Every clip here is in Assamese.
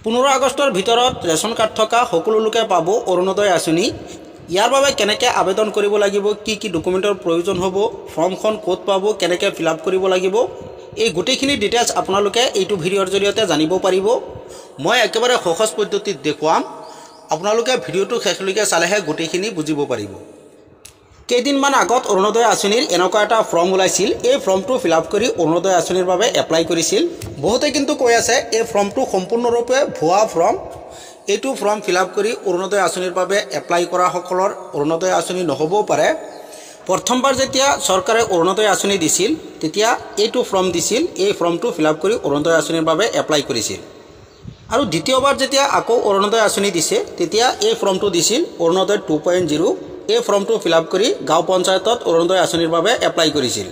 15 আগষ্টৰ ভিতৰত ৰেশন কাৰ্ড থকা সকলো লোকে পাব অৰুণোদয় আঁচনি। ইয়াৰ বাবে কেনেকৈ আবেদন কৰিব লাগিব, কি ডকুমেণ্টৰ প্ৰয়োজন হ'ব, ফৰ্মখন ক'ত পাব, কেনেকৈ ফিল আপ কৰিব লাগিব, এই গোটেইখিনি ডিটেইলছ আপোনালোকে এইটো ভিডিঅ'ৰ জৰিয়তে জানিব পাৰিব। মই একেবাৰে সহজ পদ্ধতিত দেখুৱাম, আপোনালোকে ভিডিঅ'টো শেষলৈকে চালেহে গোটেইখিনি বুজিব পাৰিব। কেইদিনমান আগত অৰুণোদয় আঁচনিৰ এনেকুৱা এটা ফৰ্ম ওলাইছিল। এই ফৰ্মটো ফিল আপ কৰি অৰুণোদয় আঁচনিৰ বাবে এপ্লাই কৰিছিল। বহুতে কিন্তু কৈ আছে এই ফৰ্মটো সম্পূৰ্ণৰূপে ভুৱা ফৰ্ম। এইটো ফৰ্ম ফিল আপ কৰি অৰুণোদয় আঁচনিৰ বাবে এপ্লাই কৰা সকলৰ অৰুণোদয় আঁচনি নহ'বও পাৰে। প্ৰথমবাৰ যেতিয়া চৰকাৰে অৰুণোদয় আঁচনি দিছিল তেতিয়া এইটো ফৰ্ম দিছিল, এই ফৰ্মটো ফিল আপ কৰি অৰুণোদয় আঁচনিৰ বাবে এপ্লাই কৰিছিল। আৰু দ্বিতীয়বাৰ যেতিয়া আকৌ অৰুণোদয় আঁচনি দিছে তেতিয়া এই ফৰ্মটো দিছিল অৰুণোদয় 2.0। এই ফৰ্মটো ফিল আপ কৰি গাঁও পঞ্চায়তত অৰুণোদয় আঁচনিৰ বাবে এপ্লাই কৰিছিল।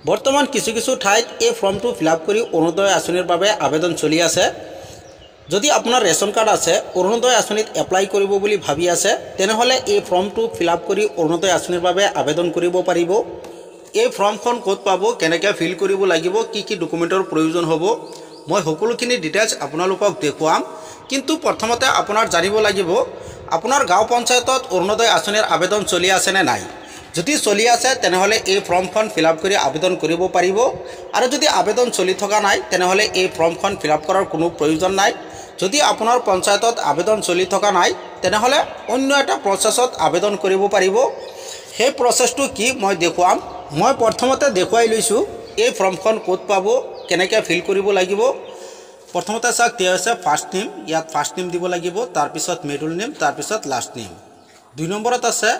বৰ্তমান কিছু ঠাইত এই ফৰ্মটো ফিল আপ কৰি অৰুণোদয় আঁচনিৰ বাবে আবেদন চলি আছে। যদি আপোনাৰ ৰেশন কাৰ্ড আছে, অৰুণোদয় আঁচনিত এপ্লাই কৰিব বুলি ভাবি আছে, তেনেহ'লে এই ফৰ্মটো ফিল আপ কৰি অৰুণোদয় আঁচনিৰ বাবে আবেদন কৰিব পাৰিব। এই ফৰ্মখন ক'ত পাব, কেনেকৈ ফিল কৰিব লাগিব, কি ডকুমেণ্টৰ প্ৰয়োজন হ'ব, মই সকলোখিনি ডিটেইলছ আপোনালোকক দেখুৱাম। কিন্তু প্ৰথমতে আপোনাৰ জানিব লাগিব আপোনাৰ গাঁও পঞ্চায়তত অৰুণোদয় আঁচনিৰ আবেদন চলি আছে নে নাই। যদি চলি আছে তেনেহ'লে এই ফৰ্মখন ফিল আপ কৰি আবেদন কৰিব পাৰিব। আৰু যদি আবেদন চলি থকা নাই তেনেহ'লে এই ফৰ্মখন ফিল আপ কৰাৰ কোনো প্ৰয়োজন নাই। যদি আপোনাৰ পঞ্চায়তত আবেদন চলি থকা নাই তেনেহ'লে অন্য এটা প্ৰচেছত আবেদন কৰিব পাৰিব। সেই প্ৰচেছটো কি মই দেখুৱাম। মই প্ৰথমতে দেখুৱাই লৈছোঁ এই ফৰ্মখন ক'ত পাব, কেনেকৈ ফিল কৰিব লাগিব। প্ৰথমতে চাওক, দিয়া হৈছে ফাৰ্ষ্ট নেম, ইয়াত ফাৰ্ষ্ট নেম দিব লাগিব, তাৰপিছত মিডল নেম, তাৰপিছত লাষ্ট নেম। 2 নম্বৰত আছে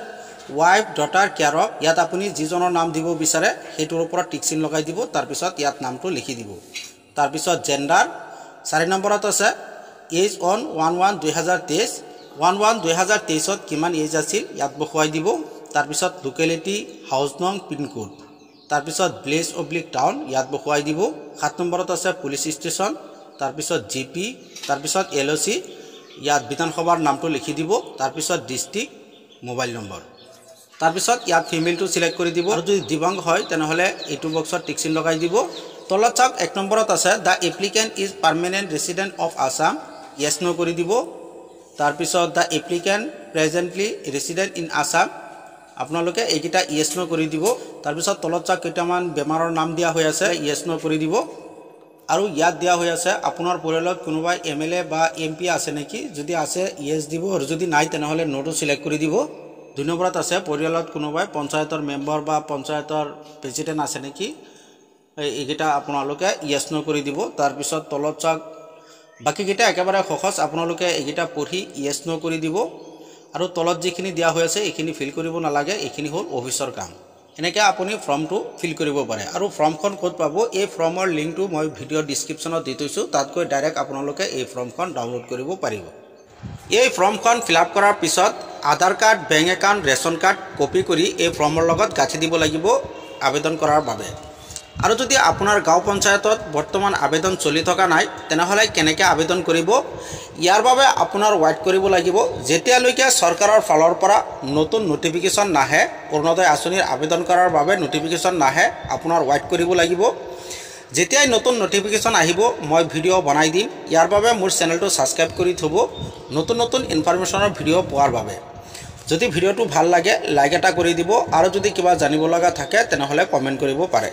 ৱাইফ ডটাৰ কেয়াৰ অফ, ইয়াত আপুনি যিজনৰ নাম দিব বিচাৰে সেইটোৰ ওপৰত টিক চিন লগাই দিব, তাৰপিছত ইয়াত নামটো লিখি দিব। তাৰপিছত জেণ্ডাৰ। 4 নম্বৰত আছে এজ অন 1/1/2023, 1/1/2023ত কিমান এজ আছিল ইয়াত বহুৱাই দিব। তাৰপিছত লোকেলিটি, হাউচ নং, পিনক'ড, তাৰপিছত ভিলেজ/টাউন ইয়াত বহুৱাই দিব। 7 নম্বৰত আছে পুলিচ ষ্টেচন, তাৰপিছত GP, তাৰপিছত LOC, ইয়াত বিধানসভাৰ নামটো লিখি দিব, তাৰপিছত ডিষ্ট্ৰিক্ট, মোবাইল নম্বৰ। তাৰপিছত ইয়াত ফিমেলটো চিলেক্ট কৰি দিব। আৰু যদি দিব্যাংগ হয় তেনেহ'লে এইটো বক্সত টিক চিন লগাই দিব। তলত চাওক 1 নম্বৰত আছে the applicant is permanent resident of Assam, yes no' কৰি দিব। তাৰপিছত the applicant presently resident in Assam, আপোনালোকে এইকেইটা য়েছ ন' কৰি দিব। তাৰপিছত তলত চাওক কেইটামান বেমাৰৰ নাম দিয়া হৈ আছে, য়েছ ন' কৰি দিব। আৰু ইয়াত দিয়া হৈ আছে আপোনাৰ পৰিয়ালত কোনোবাই MLA বা MP আছে নেকি, যদি আছে য়েছ দিব, আৰু যদি নাই তেনেহ'লে ন'টো চিলেক্ট কৰি দিব। 2 নম্বৰত আছে পৰিয়ালত কোনোবাই পঞ্চায়তৰ মেম্বাৰ বা পঞ্চায়তৰ প্ৰেচিডেণ্ট আছে নেকি, এইকেইটা আপোনালোকে য়েছ ন' কৰি দিব। তাৰপিছত তলত চাওক বাকীকেইটা একেবাৰে সহজ, আপোনালোকে এইকেইটা পঢ়ি য়েছ ন' কৰি দিব। আৰু তলত যিখিনি দিয়া হৈ আছে এইখিনি ফিল কৰিব নালাগে, এইখিনি হ'ল অফিচৰ কাম। এনেকৈ আপুনি ফৰ্মটো ফিল কৰিব পাৰে। আৰু ফৰ্মখন ক'ত পাব, এই ফৰ্মৰ লিংকটো মই ভিডিঅ'ৰ ডিছক্ৰিপশ্যনত দি থৈছোঁ, তাত গৈ ডাইৰেক্ট আপোনালোকে এই ফৰ্মখন ডাউনলোড কৰিব পাৰিব। এই ফৰ্মখন ফিল আপ কৰাৰ পিছত Aadhaar card, bank account, ration card copy কৰি এই ফৰ্মৰ লগত গাঁঠি দিব লাগিব আবেদন কৰাৰ বাবে। আৰু যদি আপোনাৰ গাঁও পঞ্চায়তত বৰ্তমান আবেদন চলি থকা নাই তেনেহ'লে কেনেকৈ আবেদন কৰিব, ইয়াৰ বাবে আপোনাৰ ৱেইট কৰিব লাগিব যেতিয়ালৈকে চৰকাৰৰ ফালৰ পৰা নতুন নটিফিকেশ্যন নাহে, অৰুণোদয় আঁচনিৰ আবেদন কৰাৰ বাবে নটিফিকেশ্যন নাহে, আপোনাৰ ৱেইট কৰিব লাগিব। যেতিয়াই নতুন নটিফিকেশ্যন আহিব মই ভিডিঅ' বনাই দিম। ইয়াৰ বাবে মোৰ চেনেলটো ছাবস্ক্ৰাইব কৰি থ'ব নতুন ইনফৰমেশ্যনৰ ভিডিঅ' পোৱাৰ বাবে। যদি ভিডিঅ'টো ভাল লাগে লাইক এটা কৰি দিব, আৰু যদি কিবা জানিব লগা থাকে তেনেহ'লে কমেণ্ট কৰিব পাৰে।